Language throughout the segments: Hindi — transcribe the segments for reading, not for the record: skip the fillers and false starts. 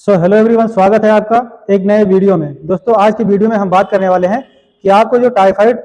हेलो एवरीवन, स्वागत है आपका एक नए वीडियो में। दोस्तों, आज की वीडियो में हम बात करने वाले हैं कि आपको जो टाइफाइड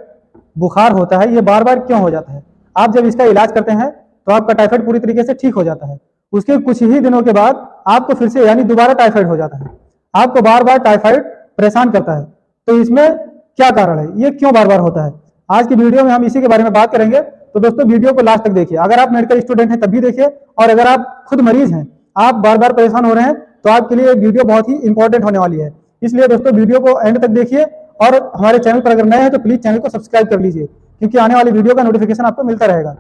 बुखार होता है ये बार बार क्यों हो जाता है। आप जब इसका इलाज करते हैं तो आपका टाइफाइड पूरी तरीके से ठीक हो जाता है। उसके कुछ ही दिनों के बाद आपको फिर से यानी दोबारा टाइफाइड हो जाता है। आपको बार बार टाइफाइड परेशान करता है। तो इसमें क्या कारण है, ये क्यों बार बार होता है, आज की वीडियो में हम इसी के बारे में बात करेंगे। तो दोस्तों, वीडियो को लास्ट तक देखिए। अगर आप मेडिकल स्टूडेंट हैं तब भी देखिए, और अगर आप खुद मरीज हैं, आप बार बार परेशान हो रहे हैं, तो आपके लिए वीडियो बहुत ही इंपॉर्टेंट होने वाली है। इसलिए दोस्तों, वीडियो को एंड तक देखिए और हमारे चैनल पर अगर नए हैं तो प्लीज चैनल को सब्सक्राइब कर लीजिए, क्योंकि आने वाली वीडियो का नोटिफिकेशन आपको मिलता रहेगा।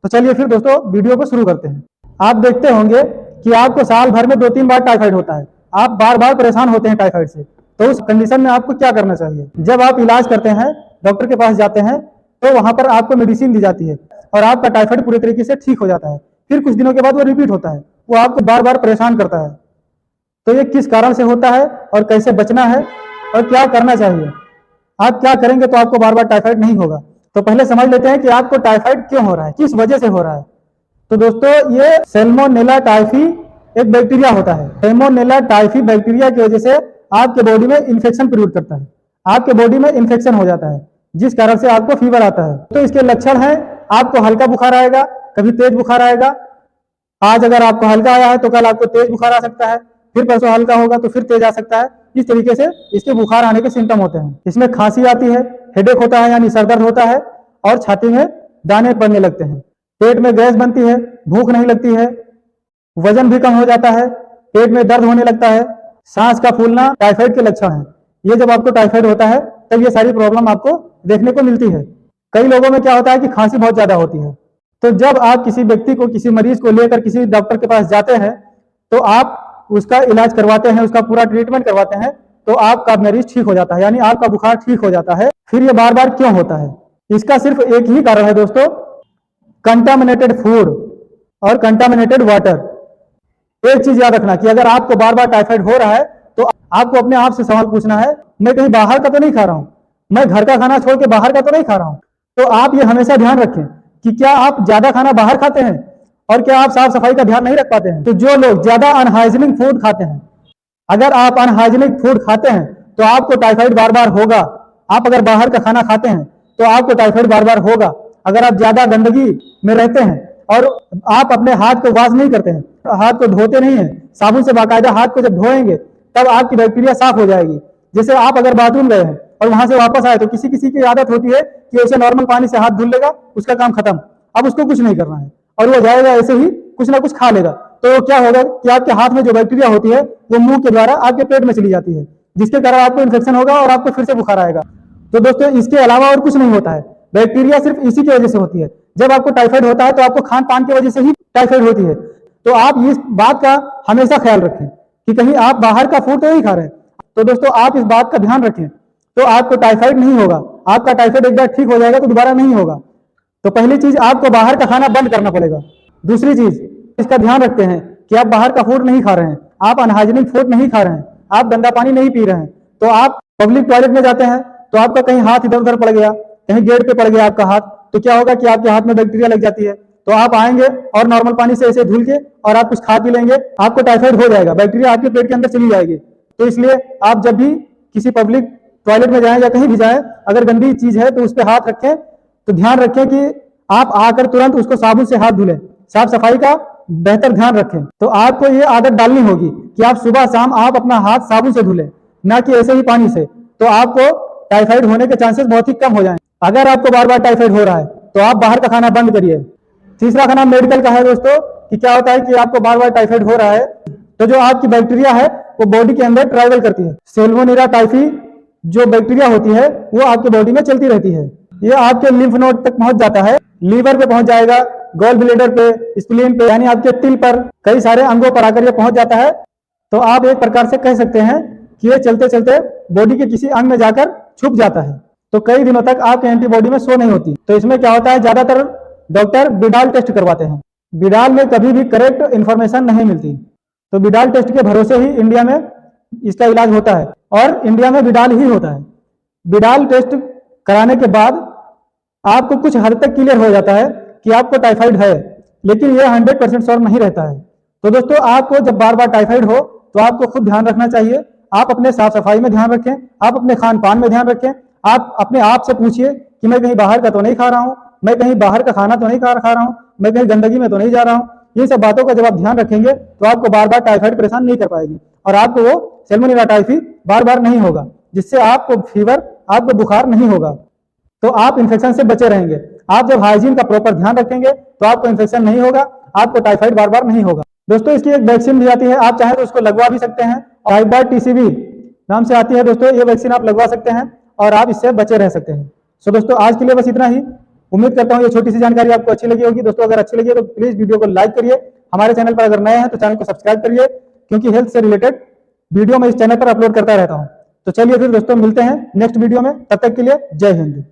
तो चलिए फिर दोस्तों, वीडियो को शुरू करते हैं। आप देखते होंगे कि आपको साल भर में 2-3 बार टाइफाइड होता है। आप बार बार परेशान होते हैं टाइफाइड से। तो उस कंडीशन में आपको क्या करना चाहिए? जब आप इलाज करते हैं, डॉक्टर के पास जाते हैं, तो वहां पर आपको मेडिसिन दी जाती है और आपका टाइफाइड पूरे तरीके से ठीक हो जाता है। फिर कुछ दिनों के बाद वो रिपीट होता है, वो आपको बार बार परेशान करता है। तो ये किस कारण से होता है और कैसे बचना है और क्या करना चाहिए, आप क्या करेंगे तो आपको बार बार टाइफाइड नहीं होगा। तो पहले समझ लेते हैं कि आपको टाइफाइड क्यों हो रहा है, किस वजह से हो रहा है। तो दोस्तों, ये सैल्मोनेला टाइफी एक बैक्टीरिया होता है। सैल्मोनेला टाइफी बैक्टीरिया की वजह से आपके बॉडी में इन्फेक्शन प्रोड्यूस करता है। आपके बॉडी में इन्फेक्शन हो जाता है, जिस कारण से आपको फीवर आता है। तो इसके लक्षण हैं, आपको हल्का बुखार आएगा, कभी तेज बुखार आएगा। आज अगर आपको हल्का आया है तो कल आपको तेज बुखार आ सकता है, फिर परसों हल्का होगा तो फिर तेज आ सकता है। इस तरीके से इसके बुखार आने के सिम्टम होते हैं। इसमें खांसी आती है, हेडेक होता है यानी सर दर्द होता है, और छाती में दाने पड़ने लगते हैं, पेट में गैस बनती है, भूख नहीं लगती है, वजन भी कम हो जाता है, पेट में दर्द होने लगता है, सांस का फूलना टाइफाइड के लक्षण है। ये जब आपको टाइफाइड होता है तब ये सारी प्रॉब्लम आपको देखने को मिलती है। कई लोगों में क्या होता है कि खांसी बहुत ज्यादा होती है। तो जब आप किसी व्यक्ति को, किसी मरीज को लेकर किसी डॉक्टर के पास जाते हैं तो आप उसका इलाज करवाते हैं, उसका पूरा ट्रीटमेंट करवाते हैं, तो आपका मरीज ठीक हो जाता है, यानी आपका बुखार ठीक हो जाता है। फिर ये बार बार क्यों होता है? इसका सिर्फ एक ही कारण है दोस्तों, कंटामिनेटेड फूड और कंटामिनेटेड वाटर। एक चीज याद रखना कि अगर आपको बार बार टाइफाइड हो रहा है तो आपको अपने आप से सवाल पूछना है, मैं कहीं बाहर का तो नहीं खा रहा हूं, मैं घर का खाना छोड़ के बाहर का तो नहीं खा रहा हूं। तो आप ये हमेशा ध्यान रखें कि क्या आप ज्यादा खाना बाहर खाते हैं और क्या आप साफ सफाई का ध्यान नहीं रख पाते हैं। तो जो लोग ज्यादा अनहाइजीनिक फूड खाते हैं, अगर आप अनहाइजीनिक फूड खाते हैं तो आपको टाइफाइड बार बार होगा। आप अगर बाहर का खाना खाते हैं तो आपको टाइफाइड बार बार होगा। अगर आप ज्यादा गंदगी में रहते हैं और आप अपने हाथ को वॉश नहीं करते हैं, हाथ को धोते नहीं है साबुन से, बाकायदा हाथ को जब धोएंगे तब आपकी बैक्टीरिया साफ हो जाएगी। जैसे आप अगर बाथरूम गए हैं और वहां से वापस आए, तो किसी किसी की आदत होती है कि ऐसे नॉर्मल पानी से हाथ धुल लेगा, उसका काम खत्म, अब उसको कुछ नहीं करना है, और वो जाएगा ऐसे ही कुछ ना कुछ खा लेगा। तो क्या होगा कि आपके हाथ में जो बैक्टीरिया होती है वो मुंह के द्वारा आपके पेट में चली जाती है, जिसके कारण आपको इन्फेक्शन होगा और आपको फिर से बुखार आएगा। तो दोस्तों, इसके अलावा और कुछ नहीं होता है। बैक्टीरिया सिर्फ इसी की वजह से होती है। जब आपको टाइफाइड होता है तो आपको खान पान की वजह से ही टाइफाइड होती है। तो आप इस बात का हमेशा ख्याल रखें कि कहीं आप बाहर का फूड तो नहीं खा रहे हैं। तो दोस्तों, आप इस बात का ध्यान रखें तो आपको टाइफाइड नहीं होगा। आपका टाइफाइड एक बार ठीक हो जाएगा तो दोबारा नहीं होगा। तो पहली चीज, आपको बाहर का खाना बंद करना पड़ेगा। दूसरी चीज, इसका ध्यान रखते हैं कि आप बाहर का फूड नहीं खा रहे हैं, आप अनहाइजीनिक फूड नहीं खा रहे हैं, आप गंदा पानी नहीं पी रहे हैं। तो आप पब्लिक टॉयलेट में जाते हैं तो आपका कहीं हाथ इधर उधर पड़ गया, कहीं गेट पे पड़ गया आपका हाथ, तो क्या होगा कि आपके हाथ में बैक्टीरिया लग जाती है। तो आप आएंगे और नॉर्मल पानी से ऐसे धुल के और आप कुछ खा पी लेंगे, आपको टाइफाइड हो जाएगा, बैक्टीरिया आपके पेट के अंदर चली जाएगी। तो इसलिए आप जब भी किसी पब्लिक टॉयलेट में जाएं या कहीं भी जाएं, अगर गंदी चीज है तो उस पर हाथ रखें। तो ध्यान रखें कि आप आकर तुरंत उसको साबुन से हाथ धुलें, साफ सफाई का बेहतर ध्यान रखें। तो आपको ये आदत डालनी होगी कि आप सुबह शाम आप अपना हाथ साबुन से धुलें, ना कि ऐसे ही पानी से। तो आपको टाइफाइड होने के चांसेस बहुत ही कम हो जाएं। अगर आपको बार बार टाइफाइड हो रहा है तो आप बाहर का खाना बंद करिए। तीसरा खाना मेडिकल का है दोस्तों, कि क्या होता है कि आपको बार बार टाइफाइड हो रहा है तो जो आपकी बैक्टीरिया है वो बॉडी के अंदर ट्रैवल करती है। सैल्मोनेला टाइफी जो बैक्टीरिया होती है वो आपके बॉडी में चलती रहती है। ये आपके लिम्फ नोड तक पहुंच जाता है, लीवर पे पहुंच जाएगा, गॉल ब्लैडर पे, स्प्लीन पे, यानी आपके तिल पर, कई सारे अंगों पर आकर ये पहुंच जाता है। तो आप एक प्रकार से कह सकते हैं कि ये चलते चलते बॉडी के किसी अंग में जाकर छुप जाता है। तो कई दिनों तक आपके एंटीबॉडी में शो नहीं होती। तो इसमें क्या होता है, ज्यादातर डॉक्टर बिडाल टेस्ट करवाते हैं। बिडाल में कभी भी करेक्ट इंफॉर्मेशन नहीं मिलती, तो बिडाल टेस्ट के भरोसे ही इंडिया में इसका इलाज होता है, और इंडिया में बिडाल ही होता है। बिडाल टेस्ट कराने के बाद आपको कुछ हद तक क्लियर हो जाता है कि आपको टाइफाइड है, लेकिन यह 100% श्योर नहीं रहता है। तो दोस्तों, आपको जब बार बार टाइफाइड हो तो आपको खुद ध्यान रखना चाहिए। आप अपने साफ सफाई में ध्यान रखें, आप अपने खान पान में ध्यान रखें। आप अपने आप से पूछिए कि मैं कहीं बाहर का तो नहीं खा रहा हूँ, मैं कहीं बाहर का खाना तो नहीं खा रहा हूँ, मैं कहीं गंदगी में तो नहीं जा रहा हूँ। ये सब बातों का जब आप ध्यान रखेंगे तो आपको बार बार टाइफाइड परेशान नहीं कर पाएगी और आपको वो सैल्मोनेला टाइफी बार बार नहीं होगा, जिससे आपको फीवर, आपको बुखार नहीं होगा। तो आप इन्फेक्शन से बचे रहेंगे। आप जब हाइजीन का प्रॉपर ध्यान रखेंगे तो आपको इन्फेक्शन नहीं होगा, आपको टाइफाइड बार बार नहीं होगा। दोस्तों इसकी एक वैक्सीन भी आती है, आप चाहें तो उसको लगवा भी सकते हैं। टाइफाइड टीसीवी नाम से आती है दोस्तों, ये वैक्सीन आप लगवा सकते हैं और आप इससे बचे रह सकते हैं। सो दोस्तों आज के लिए बस इतना ही। उम्मीद करता हूँ ये छोटी सी जानकारी आपको अच्छी लगी होगी। दोस्तों अगर अच्छी लगी है तो प्लीज वीडियो को लाइक करिए। हमारे चैनल पर अगर नए हैं तो चैनल को सब्सक्राइब करिए, क्योंकि हेल्थ से रिलेटेड वीडियो मैं इस चैनल पर अपलोड करता रहता हूँ। तो चलिए फिर दोस्तों मिलते हैं नेक्स्ट वीडियो में, तब तक के लिए जय हिंद।